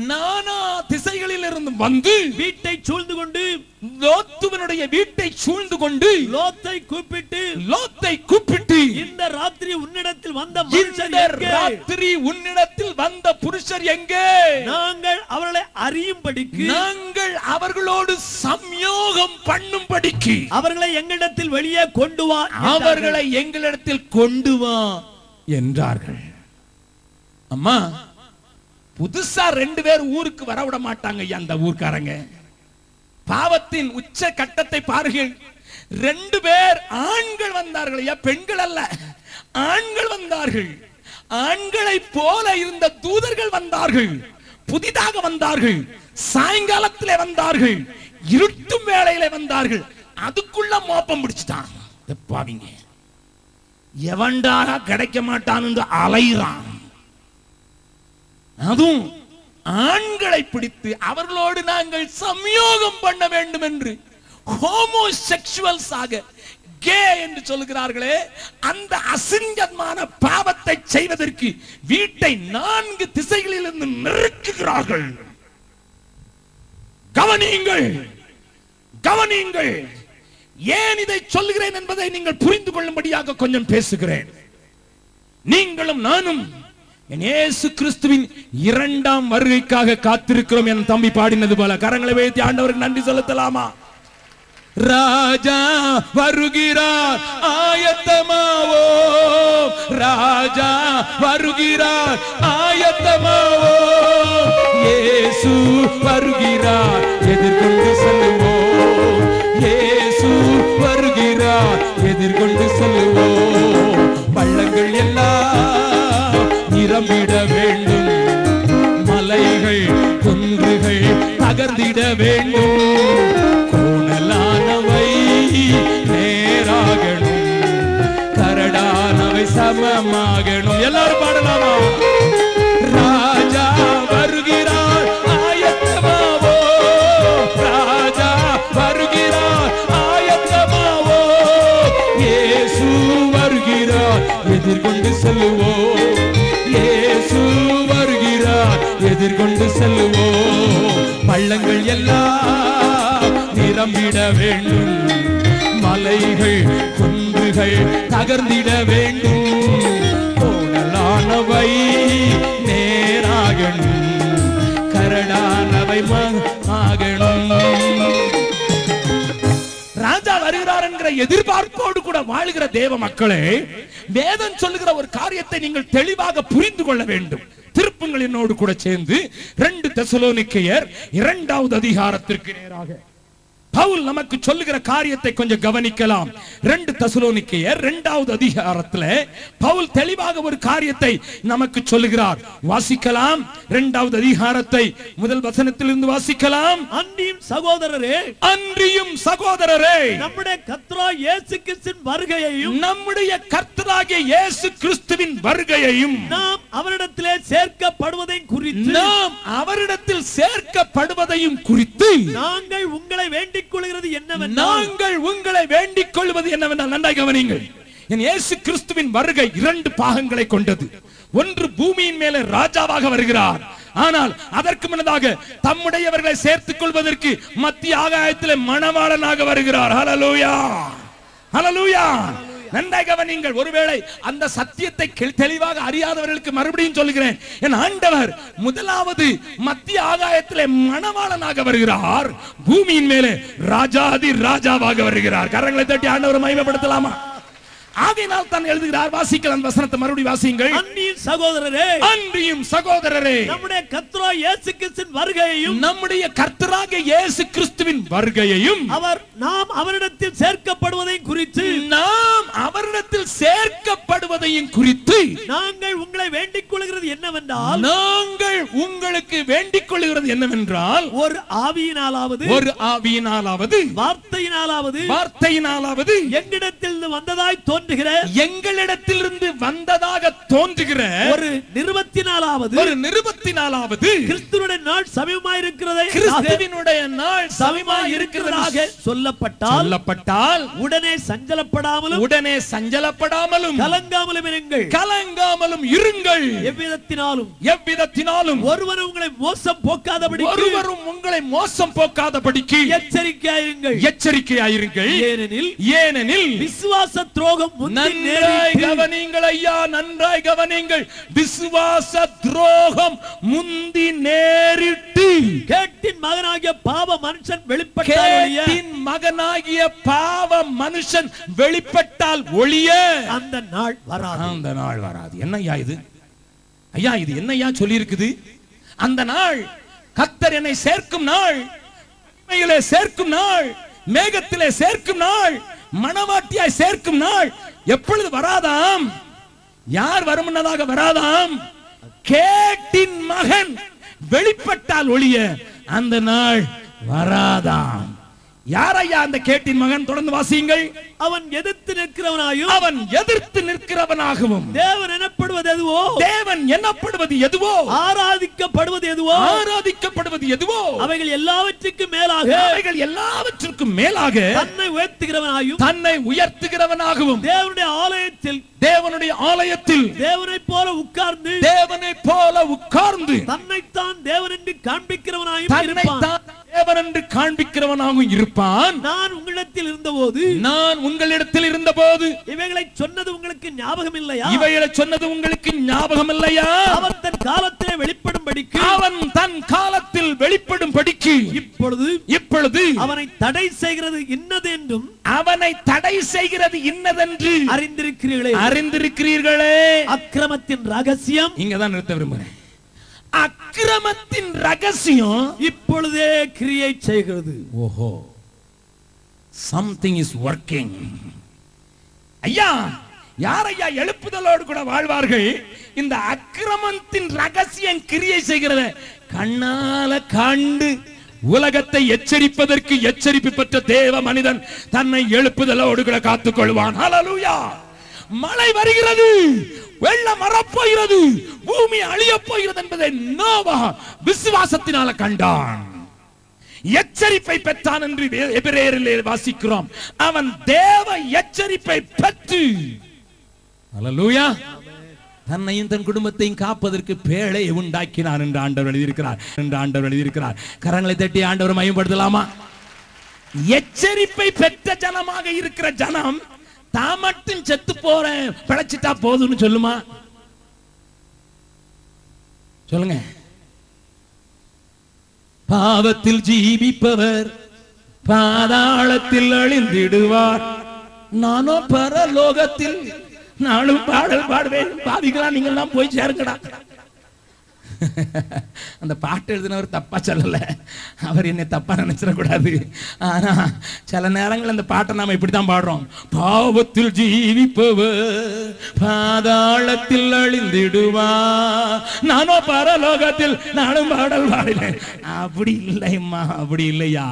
நானா திசைகளில் இருந்து வந்து வீட்டை சூழ்ந்து கொண்டு லோத்துவனுடைய வீட்டை சூழ்ந்து கொண்டு லோத்தை கூப்பிட்டு இந்த ராத்திரி உன்னிடத்தில் வந்த புருஷர் எங்கே? நாங்கள் அவர்களை அறியும்படிக்கு, நாங்கள் அவர்களோடு சம்யோகம் பண்ணும்படிக்கு அவர்களை எங்களிடத்தில் வெளியே கொண்டு வா, அவர்களை எங்களிடத்தில் கொண்டு வா என்றார்கள். அம்மா, புதுசா 2 பேர் ஊருக்கு வரவிட மாட்டாங்க. அந்த ஊர்க்காரங்க பாவத்தின் உச்ச கட்டத்தை பாருங்கள். 2 பேர் ஆண்கள் வந்தார்கள், பெண்கள் அல்ல, ஆண்கள் வந்தார்கள். ஆண்களை போல இருந்த தூதர்கள் வந்தார்கள், புதிதாக வந்தார்கள், சாயங்காலத்திலே வந்தார்கள், இருட்டும் வேளையிலே வந்தார்கள். அதுக்குள்ள மோப்பம் பிடிச்சிட்டான். பாவிங்க, எவன்டாரா கிடைக்க மாட்டான் என்று அலைறான். அதுவும் ஆண்களை பிடித்து அவர்களோடு நாங்கள் சம்யோகம் பண்ண வேண்டும் என்று ஹோமோசெக்சுவல்ஸ் ஆக, கே என்று சொல்கிறார்களே, அந்த அசிங்கமான பாவத்தை செய்வதற்கு வீட்டை 4 திசைகளில் இருந்து நெருக்குகிறார்கள். கவனியுங்கள், கவனியுங்கள். ஏன் இதை சொல்லுகிறேன் என்பதை நீங்கள் புரிந்து கொள்ளும்படியாக கொஞ்சம் பேசுகிறேன். நீங்களும் நானும் இயேசு கிறிஸ்துவின் 2ஆம் வருகைக்காக காத்திருக்கிறோம். என் தம்பி பாடினது போல கரங்களை வைத்து ஆண்டவருக்கு நன்றி செலுத்தலாமா? ராஜா வருகிறார், ஆயத்தமாவோ. ராஜா வருகிறார், ஆயத்தமாவோ. இயேசு வருகிறார், எதிர்கொண்டு செல்லுவோம். இயேசு வருகிறார், எதிர்கொண்டு செல்லுவோம். பள்ளங்கள் எல்லாம் நிரம்பிட வேண்டும், மலைகள் குன்றுகள் தகர்ந்திட வேண்டும். கோணலானவை நேராகணும், கரடானவை சமமாகணும். எல்லாரும் பாடலாமா? ராஜா வருகிறார், ஆயத்தமாவோ. ராஜா வருகிறார், ஆயத்தமாவோ. இயேசு வருகிறார், எதிர்கொண்டு செல்லுவோம். இயேசு வருகிறார், எதிர்கொண்டு செல்லுவோம். பள்ளங்கள் எல்லாம் நிரம்பிட வேண்டும், மலைகள் குன்றுகள் தகர்ந்திட வேண்டும். கோணலானவை நேராகணும், கரடானவை ஆகணும். ராஜா வருகிறார் என்கிற எதிர்பார்ப்போடு கூட வாழுகிற தேவ மக்களே, வேதம் சொல்லுகிற ஒரு காரியத்தை நீங்கள் தெளிவாக புரிந்து கொள்ள வேண்டும். திருப்புங்கள் என்னோடு கூட சேர்ந்து 2 தெசலோனிக்கேயர் 2வது அதிகாரத்திற்கு நேராக பவுல் நமக்கு சொல்லுகிற காரியத்தை கொஞ்சம் கவனிக்கலாம். 2 தெசலோனிக்கேயர் 2வது அதிகாரத்தில் பவுல் தெளிவாக ஒரு காரியத்தை நமக்கு சொல்லுகிறார். வாசிக்கலாம். 2வது அதிகாரத்தை முதல் வசனத்திலிருந்து வாசிக்கலாம். அன்றியும் சகோதரரே, அன்றியும் சகோதரரே, நம்முடைய கர்த்தராகிய இயேசு கிறிஸ்துவின் வருகையையும், நம்முடைய கர்த்தராகிய இயேசு கிறிஸ்துவின் வருகையையும், நாம் அவரிடத்திலே சேர்க்கப்படுவதையும் குறித்து, நாம் அவரிடத்தில் சேர்க்கப்படுவதையும் குறித்து நாங்கள் உங்களை வேண்டிக் கொள்கிறது என்னவென்றால், நாங்கள் உங்களை வேண்டிக் கொள்வது என்னவென்றால், நன்றாக கவனியுங்கள். என் இயேசு கிறிஸ்துவின் வருகை 2 பாகங்களை கொண்டது. ஒன்று, பூமியின் மேலே ராஜாவாக வருகிறார். ஆனால் அதற்கு முன்னதாக தம்முடையவர்களை சேர்த்துக் கொள்வதற்கு மத்திய ஆகாயத்திலே மணவாளனாக வருகிறார். ஹல்லேலூயா, ஹல்லேலூயா. நன்றாக கவனியுங்கள். ஒருவேளை அந்த சத்தியத்தை தெளிவாக அறியாதவர்களுக்கு மறுபடியும் சொல்லுகிறேன். என் ஆண்டவர் முதலாவது மத்திய ஆகாயத்திலே மணவாளனாக வருகிறார், பூமியின் மேலே ராஜாதி ராஜாவாக வருகிறார். கரங்களை தட்டி ஆண்டவரை மகிமைப்படுத்தலாமா? ஆகையினால் தான் எழுதுகிறார். வாசிக்கலாம் வசனத்தை மறுபடியும் வாசியுங்கள். அன்றியும் சகோதரரே, அன்றியும் சகோதரரே, நம்முடைய கர்த்தராகிய இயேசு கிறிஸ்துவின் வருகையையும், நம்முடைய கர்த்தராகிய இயேசு கிறிஸ்துவின் வருகையையும், நாம் அவரிடத்தில் சேர்க்கப்படுவதையும் குறித்து, நாம் அவரிடத்தில் சேர்க்கப்படுவதையும் குறித்து நாங்கள் உங்களை வேண்டிக் கொள்கிறது என்னவென்றால், நாங்கள் உங்களுக்கு வேண்டிக் கொள்கிறது என்னவென்றால், ஒரு ஆவியினாலாவது, ஒரு ஆவியினாலாவது, வார்த்தையினாலாவது, வார்த்தையினாலாவது எங்களிடத்தில் வந்ததாய் தோன்றுகிற தோன்றுகிற எங்களிடத்திலிருந்து வந்ததாக தோன்றுகிற ஒரு நிருபத்தினாலாவது கிறிஸ்துவினுடைய நாள் சமயமாயிருக்கிறதை கிறிஸ்துவினுடைய நாள் சமயமாயிருக்கிறதாக சொல்லப்பட்டால் உடனே சஞ்சலப்படாமலும் கலங்காமலும் இருங்கள். எவ்விதத்தினாலும் ஒருவரும் உங்களை மோசம் போக்காதபடிக்கு எச்சரிக்கையாயிருங்கள். ஏனெனில் விசுவாச துரோகம் நன்றாய் கவனிங்கள். விசுவாச துரோகம் முந்தி நேரிட்டு கேட்டின் மகனாகிய பாவ மனுஷன் வெளிப்பட்டால் ஒழிய அந்த நாள் வராது. என்னையா இது? ஐயா, இது என்னையா சொல்லி இருக்குது? அந்த நாள் கர்த்தர் என்னை சேர்க்கும் நாள், சேர்க்கும் நாள், மேகத்திலே சேர்க்கும் நாள், மணவாட்டியாய் சேர்க்கும் நாள் எப்பொழுது வராதாம்? யார் வருமுன்னதாக வராதாம்? கேட்டின் மகன் வெளிப்பட்டால் ஒழிய அந்த நாள் வராதாம். யாரையா அந்த கேட்டின் மகன்? தொடர்ந்து வாசியுங்கள். அவன் எதிர்த்து நிற்கிறவனாகவும் தேவன் எனப்படுவது எதுவோ ஆராதிக்கப்படுவது எதுவோ அவைகள் எல்லாவற்றுக்கும் மேலாக தன்னை உயர்த்துகிறவனாகவும் தேவனுடைய ஆலயத்தில் தேவனைப் போல உட்கார்ந்து தன்னைத்தான் தேவன் என்று காண்பிக்கிறவனாகவும் இருப்பான். நான் உங்களிடத்தில் இருந்தபோது இவைகளை சொன்னது உங்களுக்கு ஞாபகம் இல்லையா? அவன் தன் காலத்திலே வெளிப்படும்படிக்கு இப்பொழுது அவனை தடை செய்கிறது இன்னதென்று அறிந்திருக்கிறீர்களே. அக்கிரமத்தின் ரகசியம் இங்கதான் நிறுத்த விரும்புகிறேன். அக்கிரமத்தின் ரகசியம் இப்பொழுதே கிரியேட் செய்கிறது. ஓஹோ, something is working. ஐயா, யாரையா எழுப்புதலோடு கூட வாழ்வார்கள்? இந்த அக்கிரமத்தின் ரகசியம் கிரியை செய்கிறத கண்ணால கண்டு உலகத்தை எச்சரிப்பதற்கு எச்சரிப்பு பெற்ற தேவ மனிதன் தன்னை எழுப்புதலோடு கூட காத்துக் கொள்வான். ஹல்லேலூயா. மழை வருகிறது, வெள்ளம் வரப்போகிறது, பூமி அழிய போகிறது என்பதை நோவா விசுவாசத்தினால கண்டான், எச்சரிப்பை பெற்றான் என்று எபிரேயரிலே வாசிக்கிறோம். அவன் தேவ எச்சரிப்பை பெற்று ஹல்லேலூயா தன்னையும் தன் குடும்பத்தையும் காப்பதற்கு பேழையை உண்டாக்கினான் என்று ஆண்டவர் எழுதியிருக்கிறார். கரங்களை தட்டி ஆண்டவர் மகிமைப்படுத்தலாமா? எச்சரிப்பை பெற்ற ஜனமாக இருக்கிற ஜனம் தான் மட்டும் செத்து போறேன் பிழைச்சிட்டா போதும்னு சொல்லுமா? சொல்லுங்க. பாவத்தில் ஜீவிப்பவர் பாதாளத்தில் அழிந்திடுவார், நானோ பரலோகத்தில் நானும் பாடல் பாடுவேன். பாவிகளா நீங்கள் எல்லாம் போய் சேருங்கடா. அந்த பாட்டு எழுதினவர் தப்பா சொல்லல, அவர் என்னை தப்பா நினைச்சிடக்கூடாது. ஆனா சில நேரங்கள் அந்த பாட்டை நாம இப்படித்தான் பாடுறோம். பாவத்தில் ஜீவிப்பவர் பாதாளத்தில் அழிந்திடுவா, நானோ பரலோகத்தில் நானும் பாடல் பாடினேன். அப்படி இல்லைம்மா, அப்படி இல்லையா.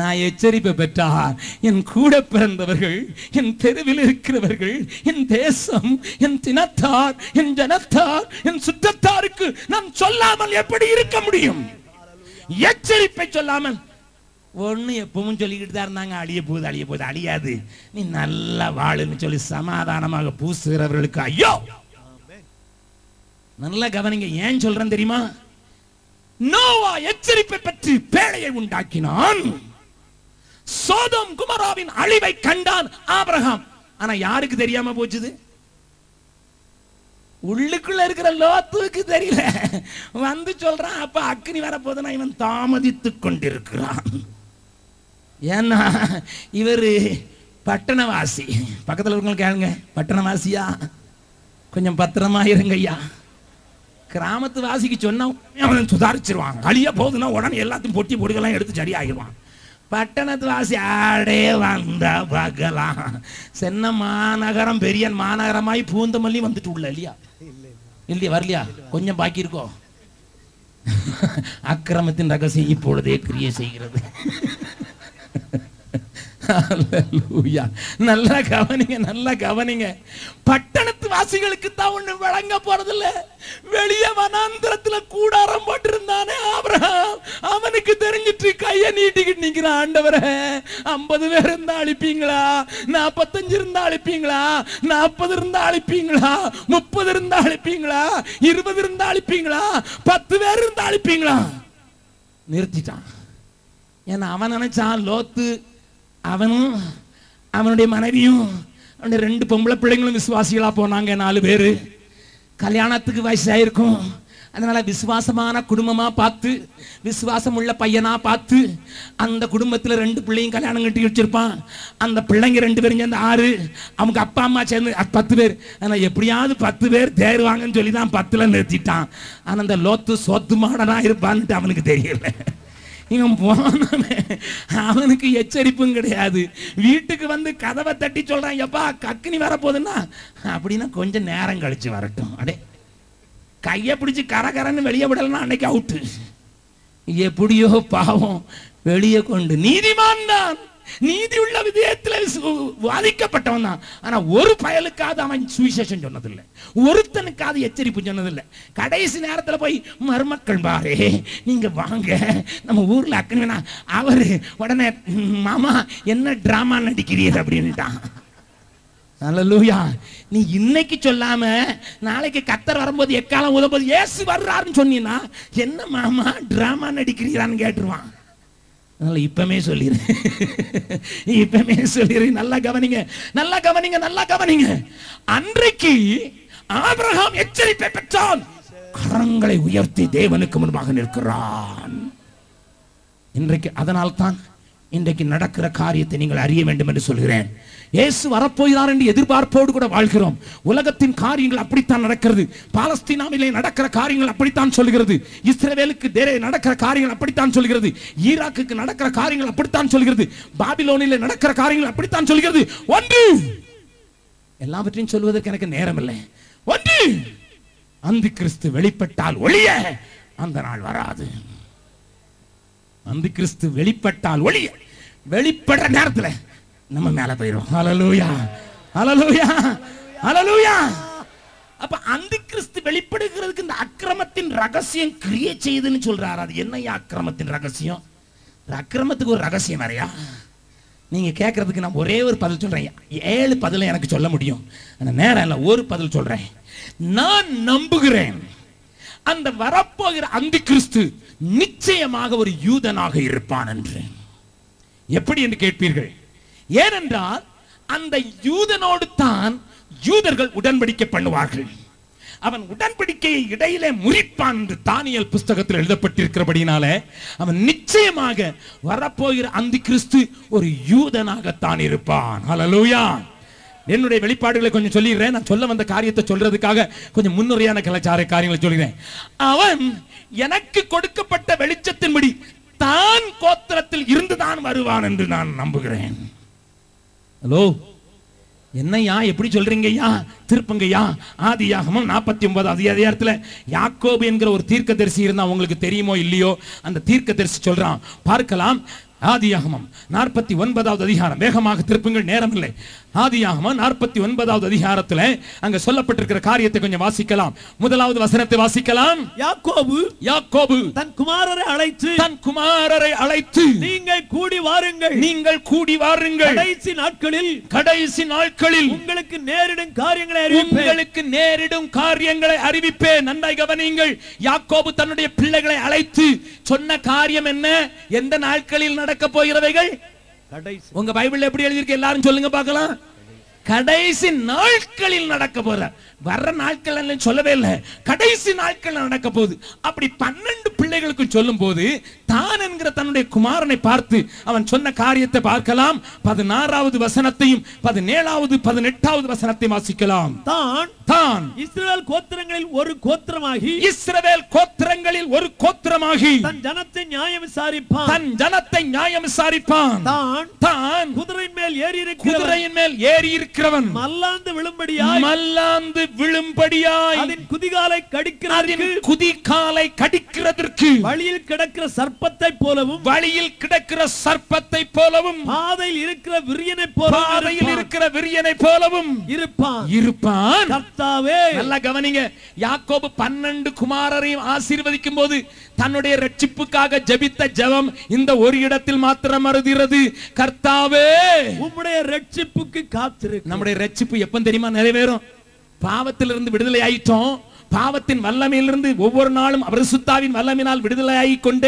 நான் எச்சரிப்பை பெற்றார் என் கூட பிறந்தவர்கள், என் தெருவில் இருக்கிறவர்கள், என் தேசம், என் தினத்தார், என் ஜனத்தார், என் சுற்றத்தாருக்கு நான் சொல்லாமல் எப்படி இருக்க முடியும்? எச்சரிப்பை சொல்லாமல் ஒண்ணு எப்பவும் சொல்லிக்கிட்டு தான் இருந்தாங்க, அழிய போகுது அழியாது, நீ நல்லா வாழுன்னு சொல்லி சமாதானமாக பூசுகிறவர்களுக்கு ஐயோ. நல்லா கவனிங்க, ஏன் சொல்றேன் தெரியுமா? நோவா எச்சரிப்பை பற்றி பேழையை உண்டாக்கினான். சோதோம் குமராவின் அழிவை கண்டான் ஆபிரகாம். ஆனா யாருக்கு தெரியாம போச்சுது? உள்ளுக்குள்ள இருக்கிற லோத்துக்கு தெரியல. வந்து சொல்றான், அப்ப அக்னி வரப்போதுனா இவன் தாமதித்துக் கொண்டிருக்கிறான். ஏன்னா இவரு பட்டணவாசி. பக்கத்துல இருக்கவங்க கேளுங்க, பட்டணவாசியா கொஞ்சம் பத்திரமா இருங்க ஐயா. கிராமத்து வாசிக்கு சொன்னா அவன் சுதாரிச்சிருவான். அழிய போதுன்னா உடனே எல்லாத்தையும் பொட்டி பொடிகளாம் எடுத்து சரியாகிடுவான். பட்டணத்து வாசி ஆடே வந்த பகலாம். சென்ன மாநகரம் பெரிய மாநகரமாய் பூந்தமல்லி வந்துட்டு உள்ள இல்லையா? இல்லையா? வரலையா? கொஞ்சம் பாக்கி இருக்கோ. அக்கிரமத்தின் ரகசியம் இப்பொழுதே கிரியை செய்கிறது. ஹல்லேலூயா. நல்லா கவனிங்க, நல்லா கவனிங்க. பட்டணத்து வாசிகளுக்கு தான் ஒண்ணு வழங்க போறதில்ல. வெளியே வனாந்திரத்துல கூடாரம் போட்டிருந்தானே ஆபிரகாம், அவனுக்கு தெரிஞ்சிட்டு கையை நீட்டிக்கிட்டு நிக்கிறான். ஆண்டவரே, 50 பேர் இருந்தா அழிப்பீங்களா? 45 இருந்தா அழிப்பீங்களா? 40 இருந்தா அழிப்பீங்களா? 30 இருந்தா அழிப்பீங்களா? 20 இருந்தா அழிப்பீங்களா? 10 பேர் இருந்தா அழிப்பீங்களா? நிறுத்திட்டான். ஏன்னா அவன் நினைச்சான், லோத்து அவனும் அவனுடைய மனைவியும் அவனுடைய 2 பொம்பளை பிள்ளைங்களும் விசுவாசிகளா போனாங்க. 4 பேரு கல்யாணத்துக்கு வயசாயிருக்கும். அதனால விசுவாசமான குடும்பமா பார்த்து, விசுவாசம் உள்ள பையனா பார்த்து, அந்த குடும்பத்துல 2 பிள்ளையும் கல்யாணம் கட்டி வச்சிருப்பான். அந்த பிள்ளைங்க 2 பேரும் சேர்ந்து 6, அவங்க அப்பா அம்மா சேர்ந்து 10 பேர். ஆனா எப்படியாவது 10 பேர் தேருவாங்கன்னு சொல்லி தான் 10ல நிறுத்திட்டான். ஆனா அந்த லோத்து சொத்து மாடனா இருப்பான்ட்டு அவனுக்கு தெரியல. இவன் போனமே, அவனுக்கு எச்சரிப்பும் கிடையாது. வீட்டுக்கு வந்து கதவை தட்டி சொல்றான், எப்பா கக்கினி வரப்போகுதுன்னா, அப்படின்னா கொஞ்சம் நேரம் கழிச்சு வரட்டும். அடே, கையை பிடிச்சி கரகரன்னு வெளியே விடலன்னா அன்னைக்கு அவுட்டு. எப்படியோ பாவம் வெளியே கொண்டு, நீதிமான் தான், நீதி உள்ள விதயத்தில் வாதிக்கப்பட்டவன் தான். ஆனா ஒரு பயலுக்காவது அவன் சுவிசேஷம் சொன்னதில்லை, ஒருத்தனுக்காவது எச்சரிப்பு சொன்னதில்லை. கடைசி நேரத்தில் போய், மருமக்கள் பாரு நீங்க வாங்க நம்ம ஊர்ல அக்கனா, அவரு உடனே மாமா என்ன டிராமா நடிக்கிறீர் அப்படின்ட்டான். அல்லேலூயா. நீ இன்னைக்கு சொல்லாம நாளைக்கு கர்த்தர் வரும்போது எக்காலம் ஊதும்போது இயேசு வர்றாருன்னு சொன்னீன்னா, என்ன மாமா டிராமா நடிக்கிறீரான்னு கேட்டுருவான். அதனால இப்பமே சொல்லிரு, இப்பமே சொல்லிரு. நல்லா கவனிங்க, நல்லா கவனிங்க, நல்லா கவனிங்க. அன்றைக்கு ஆபிரகாம் எச்சரிப்பை பெற்றான், கரங்களை உயர்த்தி தேவனுக்கு முன்பாக நிற்கிறான். இன்றைக்கு அதனால்தான் இன்றைக்கு நடக்கிற காரியத்தை நீங்கள் அறிய வேண்டும் என்று சொல்கிறேன். இயேசு வரப்போகிறார் என்று எதிர்பார்ப்போடு கூட வாழ்கிறோம். உலகத்தின் காரியங்கள் அப்படித்தான் நடக்கிறது. பாலஸ்தீனாவிலே நடக்கிற காரியங்கள் அப்படித்தான் சொல்கிறது. இஸ்ரவேலுக்கு நடக்கிற காரியங்கள் அப்படித்தான் சொல்கிறது. ஈராக்குக்கு நடக்கிற காரியங்கள் அப்படித்தான் சொல்கிறது. பாபிலோனிலே நடக்கிற காரியங்கள் அப்படித்தான் சொல்கிறது. ஒன்று, எல்லாவற்றையும் சொல்வதற்கு எனக்கு நேரம் இல்லை. ஒன்று, அந்தி கிறிஸ்து வெளிப்பட்டால் ஒழிய அந்த நாள் வராது. அந்தி கிறிஸ்து வெளிப்பட்டால் ஒழிய, வெளிப்படுற நேரத்துல நம்ம மேல போயிடும். ஹல்லேலூயா, ஹல்லேலூயா, ஹல்லேலூயா. அப்ப அந்தி கிறிஸ்து வெளிப்படுகிறதுக்கு இந்த அக்கிரமத்தின் ரகசியம் கிரியேட் செய்யுதுன்னு சொல்றாரு. அது என்னையா அக்கிரமத்தின் ரகசியம்? அக்கிரமத்துக்கு ஒரு ரகசியம் வரையா? நீங்க கேட்கறதுக்கு நான் ஒரே ஒரு பதில் சொல்றேன். 7 பதில எனக்கு சொல்ல முடியும், நேரம் இல்லை. ஒரு பதில் சொல்றேன். நான் நம்புகிறேன் அந்த வரப்போகிற அந்தி கிறிஸ்து நிச்சயமாக ஒரு யூதனாக இருப்பான் என்று. எப்படி என்று கேட்பீர்கள். ஏனென்றால் அந்த யூதனோடு தான் யூதர்கள் உடன்படிக்கை பண்ணுவார்கள். அவன் உடன்படிக்கையை இடையிலே முறிப்பான் என்று தானியேல் புஸ்தகத்தில் எழுதப்பட்டிருக்கிறபடினாலே அவன் நிச்சயமாக வரப்போகிற அந்தி கிறிஸ்து ஒரு யூதனாகத்தான் இருப்பான். ஹல்லேலூயா. என்னுடைய வெளிப்பாடுகளை கொஞ்சம் சொல்லிடுறேன். நான் சொல்ல வந்த காரியத்தை சொல்றதுக்காக கொஞ்சம் முன்னுரையான கலாச்சார காரியங்களை சொல்கிறேன். அவன் எனக்கு கொடுக்கப்பட்ட வெளிச்சத்தின்படி தான் கோத்திரத்தில் இருந்துதான் வருவான் என்று நான் நம்புகிறேன். ஹலோ, என்னையா எப்படி சொல்றீங்கய்யா? திருப்பங்கய்யா. ஆதியாகமம் 49 அதிகாரத்துல யாக்கோபு என்கிற ஒரு தீர்க்கதரிசி இருந்தா, உங்களுக்கு தெரியுமோ இல்லையோ, அந்த தீர்க்கதரிசி சொல்றான். பார்க்கலாம். ஆதியாகமம் 49வது அதிகாரம். வேகமாக திருப்புங்கள், நேரம் இல்லை. ஆதியாகமம் 49வது அதிகாரத்தில் அங்க சொல்லப்பட்டிருக்கிற காரியத்தை கொஞ்சம் வாசிக்கலாம். முதலாவது வசனத்தை வாசிக்கலாம். யாக்கோபு தன் குமாரரை அழைத்து நீங்கள் கூடி வாருங்கள், நீங்கள் கூடி வாருங்கள், கடைசி நாட்களில் உங்களுக்கு நேரிடும் காரியங்களை அறிவிப்பேன். நன்றாய் கவனியுங்கள். யாக்கோபு தன்னுடைய பிள்ளைகளை அழைத்து சொன்ன காரியம் என்ன? எந்த நாட்களில் நடக்க போகிறவைகள்? உங்க பைபிள்ல எப்படி எழுதியிருக்கு? எல்லாரும் சொல்லுங்க பார்க்கலாம். கடைசி நாட்களில் நடக்க போற. வர்ற நாட்கள் சொல்லவே இல்லை, கடைசி நாட்கள் நடக்க போகுது. அப்படி 12 பிள்ளைகளுக்கு சொல்லும் போது தான் என்கிற தன்னுடைய குமாரனை பார்த்து அவன் சொன்ன காரியத்தை பார்க்கலாம். 16வது வசனத்தையும் 17வது 18வது வசனத்தையும் வாசிக்கலாம். தான் இஸ்ரவேல் கோத்திரங்களில் ஒரு கோத்திரமாகி தன் ஜனத்தை நியாயம் விசாரிப்பான். தான் குதிரையின் மேல் ஏறி இருக்கிறவன் மல்லாந்து விழும்படியாய் அதன் குதிகாலை கடிக்கிறதற்கு வழியில் கிடக்கிற சர்ப்பத்தை போலவும் பாதையில் இருக்கிற விரியனை போலவும் இருப்பான். கர்த்தாவே, நல்லா கவனிங்க. யாக்கோபு 12 குமாரரையும் ஆசீர்வதிக்கும் போது தன்னுடைய ரட்சிப்புக்காக ஜெபித்த ஜெபம் இந்த ஒரு இடத்தில் மாத்திரம் வருகிறது. கர்த்தாவே, உம்முடைய ரட்சிப்புக்கு காத்திருக்கு. நம்முடைய ரட்சிப்பு எப்ப தெரியுமா நிறைவேறும்? பாவத்திலிருந்து விடுதலை ஆயிட்டோம். பாவத்தின் வல்லமையிலிருந்து ஒவ்வொரு நாளும் பரிசுத்தாவின் வல்லமையினால் விடுதலை ஆகிக் கொண்டே